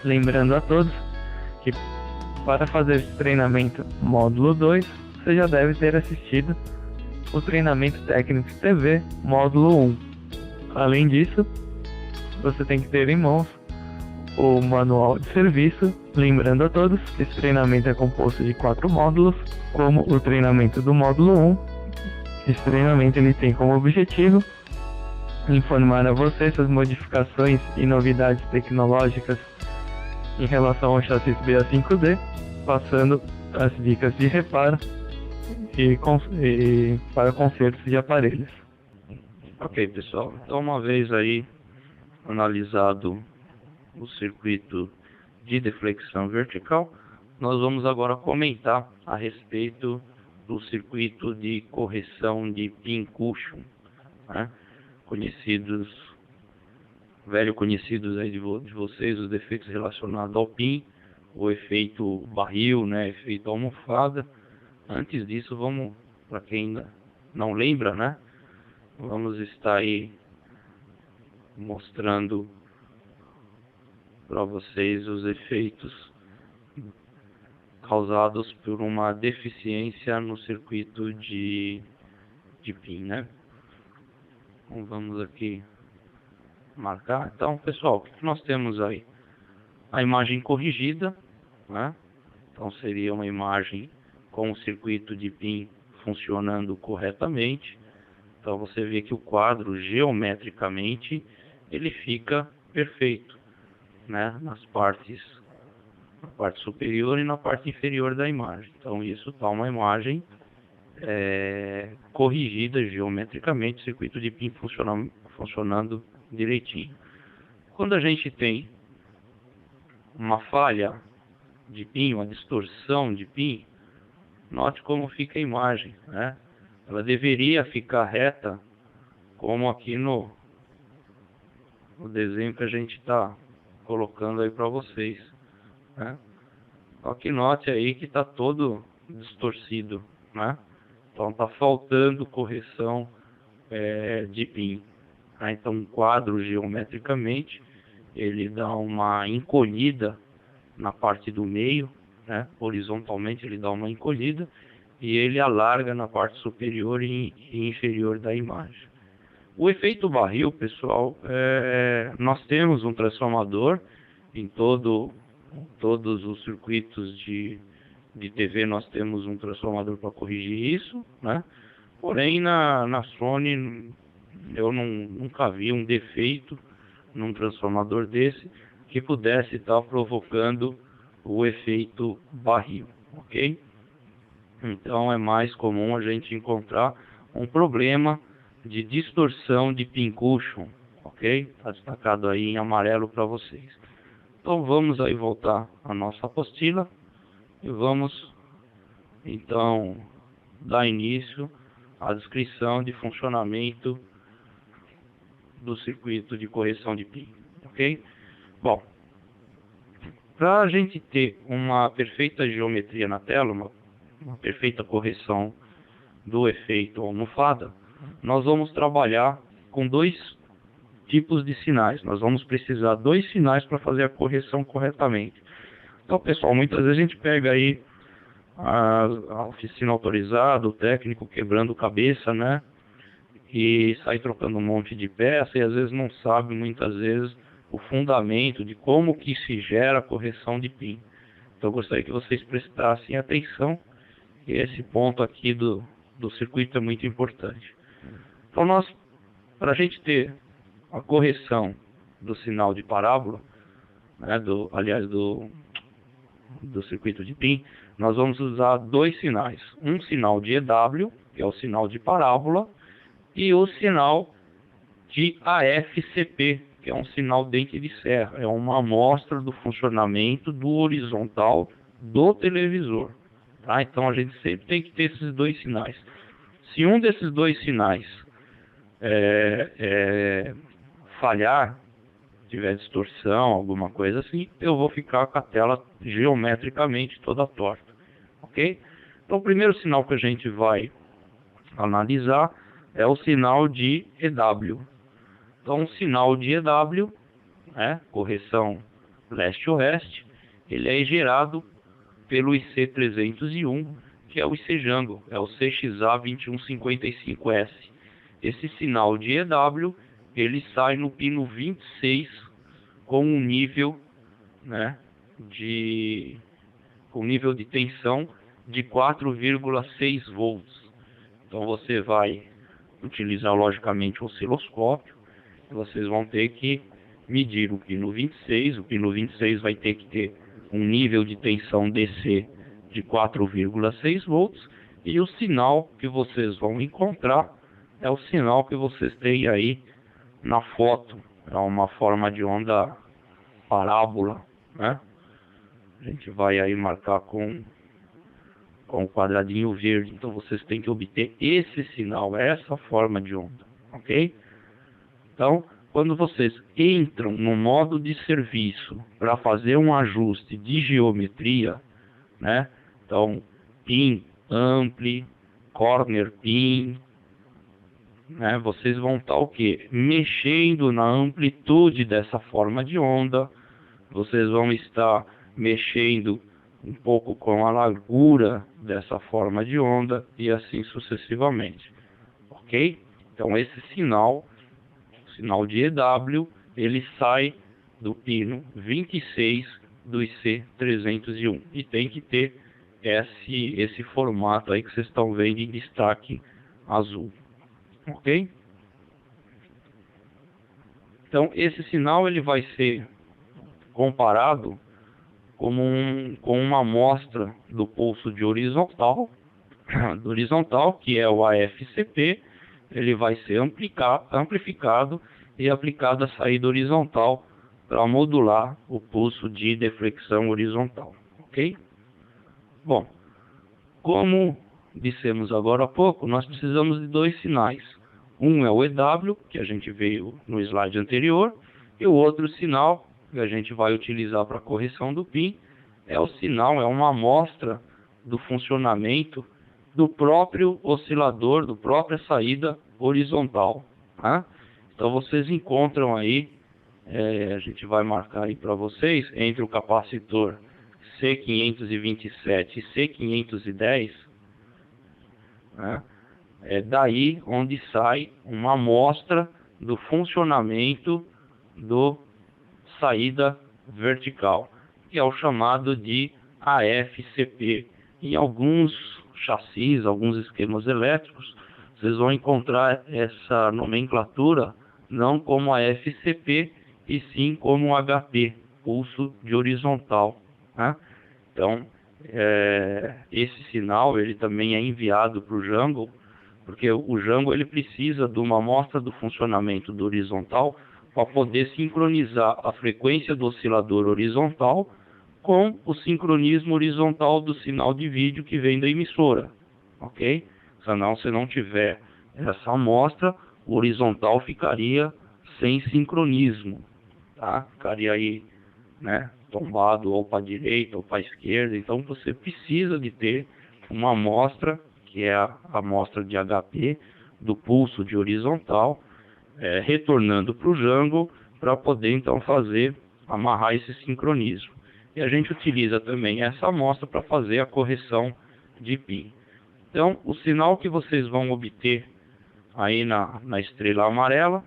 Lembrando a todos que para fazer esse treinamento módulo 2, você já deve ter assistido o treinamento técnico TV módulo 1. Além disso, você tem que ter em mãos o manual de serviço. Lembrando a todos que esse treinamento é composto de 4 módulos, como o treinamento do módulo 1. Esse treinamento ele tem como objetivo informar a você sobre modificações e novidades tecnológicas em relação ao chassi BA5D, passando as dicas de reparo e para consertos de aparelhos. Ok, pessoal, então uma vez aí analisado o circuito de deflexão vertical, nós vamos agora comentar a respeito do circuito de correção de pin cushion, né? Conhecidos aí de vocês, os defeitos relacionados ao pin, o efeito barril, né, efeito almofada. Antes disso, vamos, para quem ainda não lembra, né, vamos estar aí mostrando para vocês os efeitos causados por uma deficiência no circuito de pin, né? Então vamos aqui marcar. Então, pessoal, o que nós temos aí? A imagem corrigida, né? Então seria uma imagem com o circuito de pin funcionando corretamente. Então você vê que o quadro geometricamente ele fica perfeito, né? Na parte superior e na parte inferior da imagem. Então isso está uma imagem corrigida geometricamente, circuito de pin funcionando direitinho. Quando a gente tem uma falha de pin, uma distorção de pin, note como fica a imagem, né? Ela deveria ficar reta, como aqui no desenho que a gente está colocando aí para vocês, né? Só que note aí que está todo distorcido, né? Então está faltando correção de pin, né? Então o quadro geometricamente ele dá uma encolhida na parte do meio, né? Horizontalmente ele dá uma encolhida e ele alarga na parte superior e inferior da imagem. O efeito barril, pessoal, nós temos um transformador em todos os circuitos de TV, nós temos um transformador para corrigir isso, né? Porém na Sony eu nunca vi um defeito num transformador desse que pudesse estar provocando o efeito barril, ok? Então é mais comum a gente encontrar um problema de distorção de pin cushion, ok? Está destacado aí em amarelo para vocês. Então vamos aí voltar à nossa apostila e vamos então dar início à descrição de funcionamento do circuito de correção de pin, ok? Bom, para a gente ter uma perfeita geometria na tela, uma perfeita correção do efeito almofada, nós vamos trabalhar com 2 tipos de sinais. Nós vamos precisar 2 sinais para fazer a correção corretamente. Então, pessoal, muitas vezes a gente pega aí a oficina autorizada, o técnico quebrando cabeça, né? E sai trocando um monte de peça e às vezes não sabe, muitas vezes, o fundamento de como que se gera a correção de pin. Então eu gostaria que vocês prestassem atenção, e esse ponto aqui do circuito é muito importante. Então para a gente ter a correção do sinal de parábola, né, do circuito de pin, nós vamos usar 2 sinais. Um sinal de EW, que é o sinal de parábola, e o sinal de AFCP, que é um sinal dente de serra. É uma amostra do funcionamento do horizontal do televisor. Tá? Então a gente sempre tem que ter esses 2 sinais. Se um desses 2 sinais falhar, tiver distorção, alguma coisa assim, eu vou ficar com a tela geometricamente toda torta, ok? Então o primeiro sinal que a gente vai analisar é o sinal de EW. Então o sinal de EW, correção leste-oeste, ele é gerado pelo IC301, que é o IC Django, é o CXA2155S. Esse sinal de EW, ele sai no pino 26 com um nível, né, com nível de tensão de 4,6 volts. Então você vai utilizar logicamente o osciloscópio, e vocês vão ter que medir o pino 26, o pino 26 vai ter que ter um nível de tensão DC de 4,6 volts, e o sinal que vocês vão encontrar é o sinal que vocês têm aí na foto. É uma forma de onda parábola, né? A gente vai aí marcar com o quadradinho verde. Então vocês têm que obter esse sinal, essa forma de onda, ok? Então, quando vocês entram no modo de serviço para fazer um ajuste de geometria, né? Então, pin, ampli, corner pin, né? Vocês vão estar o quê? Mexendo na amplitude dessa forma de onda. Vocês vão estar mexendo um pouco com a largura dessa forma de onda e assim sucessivamente, ok? Então esse sinal, o sinal de EW, ele sai do pino 26 do IC301 e tem que ter esse formato aí que vocês estão vendo em destaque azul, ok? Então esse sinal ele vai ser comparado com uma amostra do pulso de horizontal, que é o AFCP. Ele vai ser amplificado e aplicado a saída horizontal para modular o pulso de deflexão horizontal, ok? Bom, como dissemos agora há pouco, nós precisamos de dois sinais. Um é o EW, que a gente veio no slide anterior, e o outro sinal que a gente vai utilizar para correção do pin é o sinal, é uma amostra do funcionamento do próprio oscilador, do própria saída horizontal, tá? Então vocês encontram aí, a gente vai marcar aí para vocês, entre o capacitor C527 e C510, né? É daí onde sai uma amostra do funcionamento do saída vertical, que é o chamado de AFCP. Em alguns chassis, alguns esquemas elétricos, vocês vão encontrar essa nomenclatura não como AFCP, e sim como HP, pulso de horizontal, né? Então, esse sinal ele também é enviado para o Django, porque o Django ele precisa de uma amostra do funcionamento do horizontal para poder sincronizar a frequência do oscilador horizontal com o sincronismo horizontal do sinal de vídeo que vem da emissora, ok? Senão, se não tiver essa amostra, o horizontal ficaria sem sincronismo, tá? Ficaria aí, né, tombado ou para a direita ou para a esquerda. Então você precisa de ter uma amostra, que é a amostra de HP do pulso de horizontal, retornando para o Django para poder então amarrar esse sincronismo. E a gente utiliza também essa amostra para fazer a correção de pin. Então o sinal que vocês vão obter aí na estrela amarela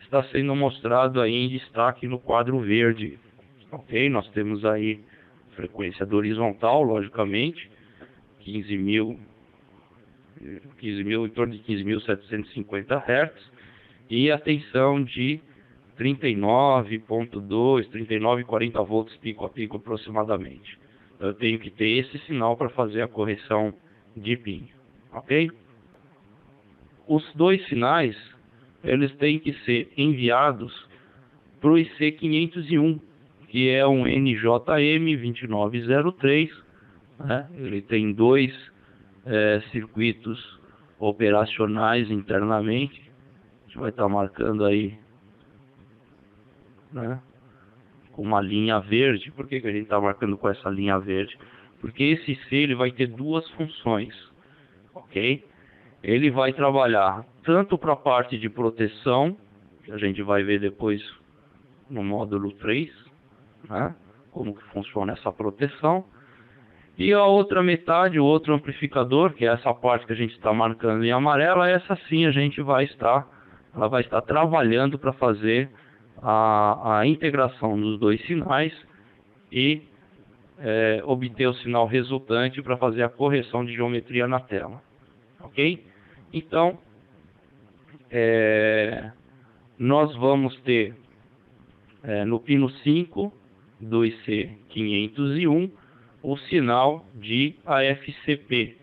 está sendo mostrado aí em destaque no quadro verde, ok? Nós temos aí frequência do horizontal, logicamente, 15.000, em torno de 15.750 Hz, e a tensão de 39,2, 39,40 volts pico a pico aproximadamente. Então, eu tenho que ter esse sinal para fazer a correção de pin, ok? Os dois sinais, eles têm que ser enviados para o IC501, que é um NJM2903, né? Ele tem dois circuitos operacionais internamente. A gente vai estar marcando aí, né, com uma linha verde. Por que a gente está marcando com essa linha verde? Porque esse C ele vai ter duas funções, ok? Ele vai trabalhar tanto para a parte de proteção, que a gente vai ver depois no módulo 3, né? como que funciona essa proteção. E a outra metade, o outro amplificador, que é essa parte que a gente está marcando em amarelo, essa sim ela vai estar trabalhando para fazer a integração dos dois sinais e obter o sinal resultante para fazer a correção de geometria na tela. Ok? Então, nós vamos ter no pino 5 do IC501 o sinal de AFCP.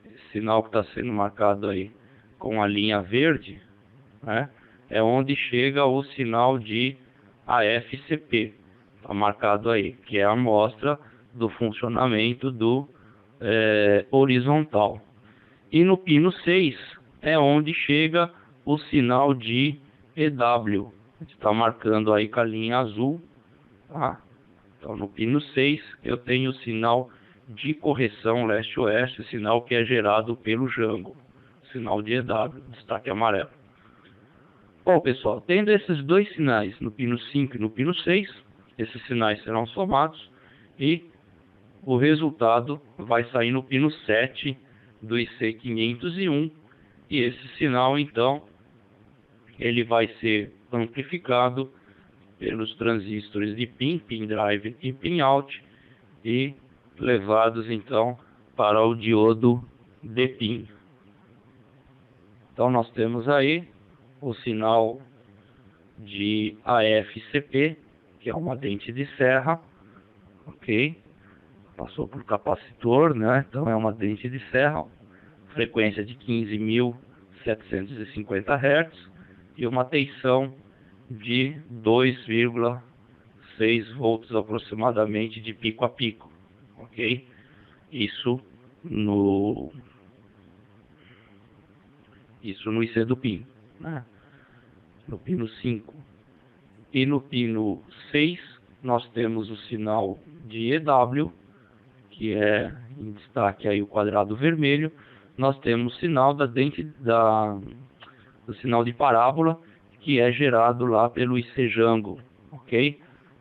Esse sinal que está sendo marcado aí com a linha verde, né, é onde chega o sinal de AFCP. Está marcado aí, que é a amostra do funcionamento do horizontal. E no pino 6 é onde chega o sinal de EW. Está marcando aí com a linha azul. Tá? Então no pino 6 eu tenho o sinal de correção leste-oeste, sinal que é gerado pelo Django. Sinal de EW, destaque amarelo. Bom pessoal, tendo esses dois sinais no pino 5 e no pino 6, esses sinais serão somados e o resultado vai sair no pino 7 do IC501, e esse sinal então ele vai ser amplificado pelos transistores de PIN, PIN drive e PIN out, e levados então para o diodo de PIN. Então nós temos aí o sinal de AFCP, que é uma dente de serra, ok? Passou por capacitor, né? Então é uma dente de serra, frequência de 15.750 Hz e uma tensão de 2,6 volts aproximadamente de pico a pico, ok? Isso no IC do PIN, né? No pino 5 e no pino 6 nós temos o sinal de EW, que é em destaque aí o quadrado vermelho. Nós temos o sinal da dente do sinal de parábola, que é gerado lá pelo IC Django, ok?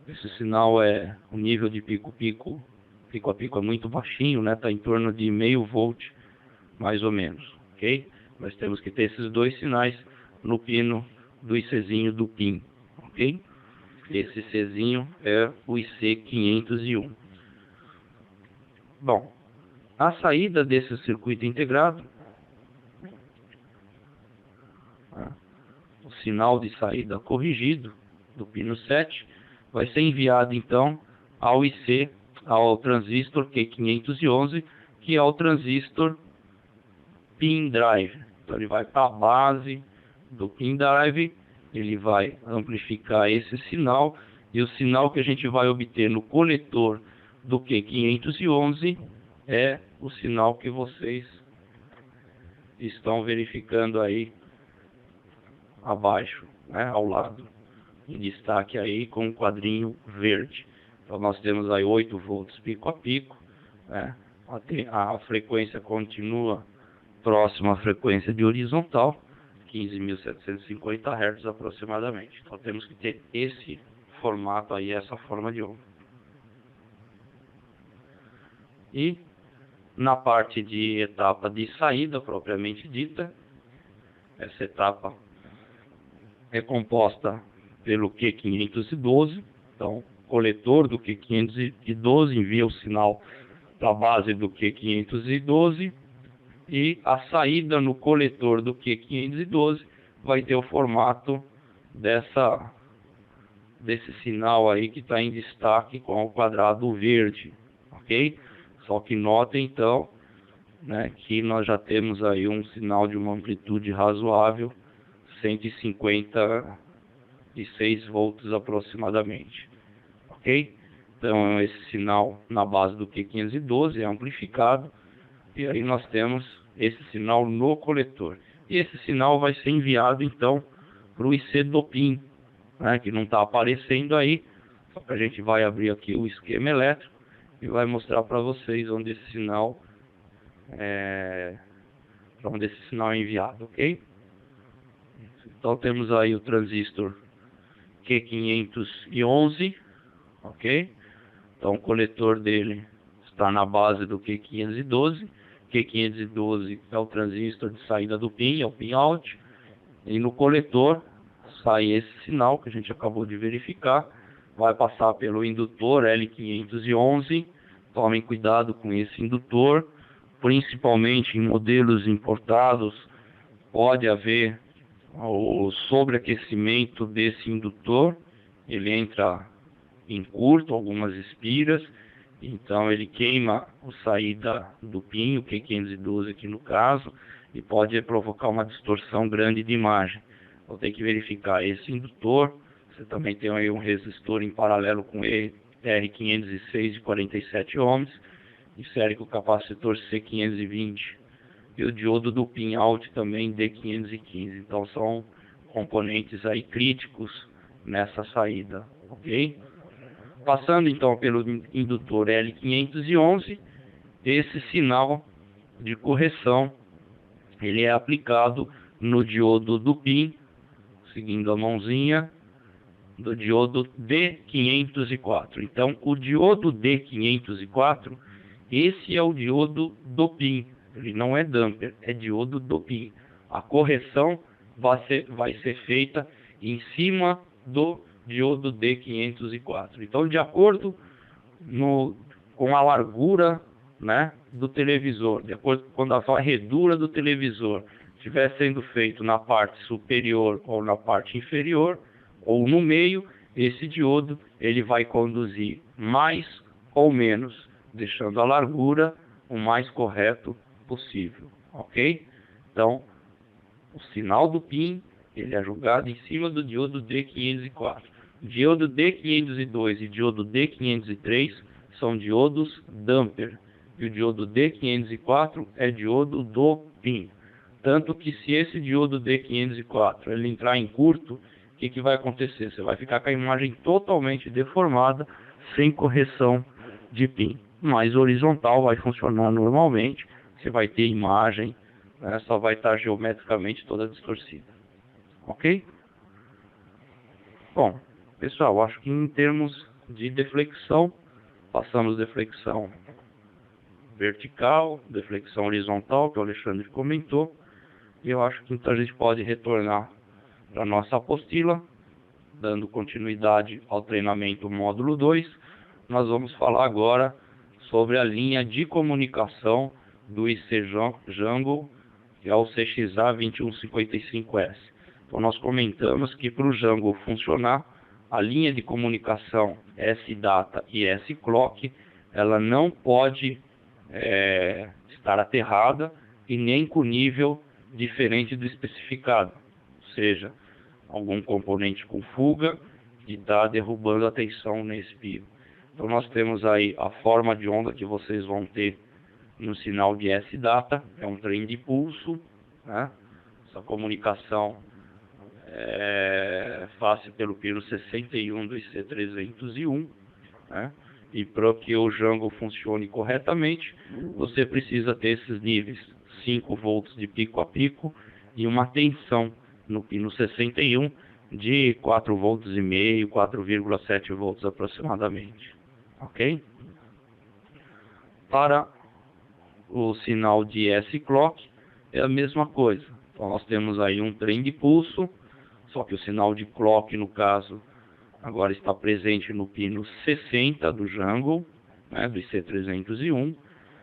Esse sinal o nível de pico a pico é muito baixinho, né? Está em torno de meio volt, mais ou menos, ok? Nós temos que ter esses dois sinais no pino do ICzinho do PIN, ok? Esse Czinho é o IC501. Bom, a saída desse circuito integrado, o sinal de saída corrigido do pino 7 vai ser enviado então ao transistor Q511, que é o transistor PIN drive. Então ele vai para a base do PIN drive, ele vai amplificar esse sinal, e o sinal que a gente vai obter no coletor do Q511 é o sinal que vocês estão verificando aí abaixo, né, ao lado, em destaque aí com um quadrinho verde. Então nós temos aí 8 volts pico a pico, né? A frequência continua próxima à frequência de horizontal, 15.750 Hz aproximadamente. Então temos que ter esse formato aí, essa forma de onda. E na parte de etapa de saída propriamente dita, essa etapa é composta pelo Q512. Então, o coletor do Q512 envia o sinal para a base do Q512, e a saída no coletor do Q512 vai ter o formato desse sinal aí que está em destaque com o quadrado verde, ok? Só que notem então, né, que nós já temos aí um sinal de uma amplitude razoável, 156 volts aproximadamente, ok? Então esse sinal na base do Q512 é amplificado, e aí nós temos esse sinal no coletor. E esse sinal vai ser enviado então para o IC do PIN, né, que não está aparecendo aí, só que a gente vai abrir aqui o esquema elétrico e vai mostrar para vocês onde esse sinal é enviado, ok? Então temos aí o transistor Q511, ok? Então o coletor dele está na base do Q512. Q512 é o transistor de saída do pin, é o pin out. E no coletor sai esse sinal que a gente acabou de verificar. Vai passar pelo indutor L511. Tomem cuidado com esse indutor, principalmente em modelos importados. Pode haver o sobreaquecimento desse indutor. Ele entra em curto, algumas espiras, então ele queima a saída do pin, o Q512 aqui no caso, e pode provocar uma distorção grande de imagem. Vou ter que verificar esse indutor. Você também tem aí um resistor em paralelo com ele, R506 de 47 ohms, e série com o capacitor C520 e o diodo do pin out também D515. Então são componentes aí críticos nessa saída, ok? Passando então pelo indutor L511, esse sinal de correção ele é aplicado no diodo do pin, seguindo a mãozinha, do diodo D504. Então o diodo D504, esse é o diodo do pin, ele não é damper, é diodo do pin. A correção vai ser feita em cima do diodo D504. Então, de acordo com a largura, né, do televisor, de acordo com a varredura do televisor estiver sendo feito na parte superior ou na parte inferior, ou no meio, esse diodo ele vai conduzir mais ou menos, deixando a largura o mais correto possível, ok? Então, o sinal do pin ele é jogado em cima do diodo D504. Diodo D502 e diodo D503 são diodos damper, e o diodo D504 é diodo do pin. Tanto que se esse diodo D504 ele entrar em curto, o que vai acontecer? Você vai ficar com a imagem totalmente deformada, sem correção de pin. Mas horizontal vai funcionar normalmente, você vai ter imagem, né, só vai estar geometricamente toda distorcida. Ok? Bom, pessoal, acho que em termos de deflexão, passamos deflexão vertical, deflexão horizontal, que o Alexandre comentou, e eu acho que então a gente pode retornar para a nossa apostila, dando continuidade ao treinamento módulo 2. Nós vamos falar agora sobre a linha de comunicação do IC Jungle, que é o CXA2155S. Então nós comentamos que para o Jungle funcionar, a linha de comunicação S-Data e S-Clock, ela não pode estar aterrada e nem com nível diferente do especificado. Ou seja, algum componente com fuga que está derrubando a tensão nesse pio. Então nós temos aí a forma de onda que vocês vão ter no sinal de S-Data, é um trem de pulso, né? Essa comunicação é fácil pelo pino 61 do IC301, né? E para que o Jungle funcione corretamente, você precisa ter esses níveis 5 volts de pico a pico e uma tensão no pino 61 de 4 volts e meio, 4,7 volts aproximadamente, ok? Para o sinal de S-Clock é a mesma coisa. Então nós temos aí um trem de pulso, só que o sinal de clock, no caso, agora está presente no pino 60 do Jungle, né, do IC301,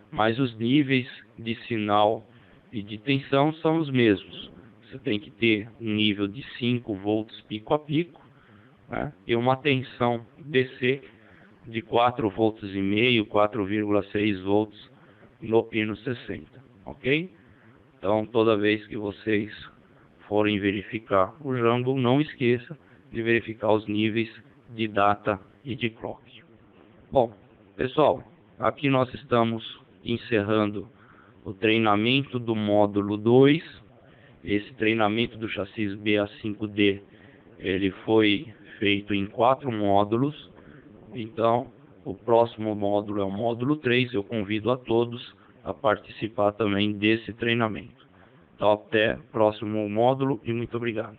mas os níveis de sinal e de tensão são os mesmos. Você tem que ter um nível de 5 volts pico a pico, né, e uma tensão DC de 4 volts e meio, 4,6 volts no pino 60, ok? Então toda vez que vocês forem verificar o Jungle, não esqueça de verificar os níveis de data e de clock. Bom, pessoal, aqui nós estamos encerrando o treinamento do módulo 2. Esse treinamento do chassis BA5D, ele foi feito em 4 módulos. Então, o próximo módulo é o módulo 3. Eu convido a todos a participar também desse treinamento. Então, até o próximo módulo e muito obrigado.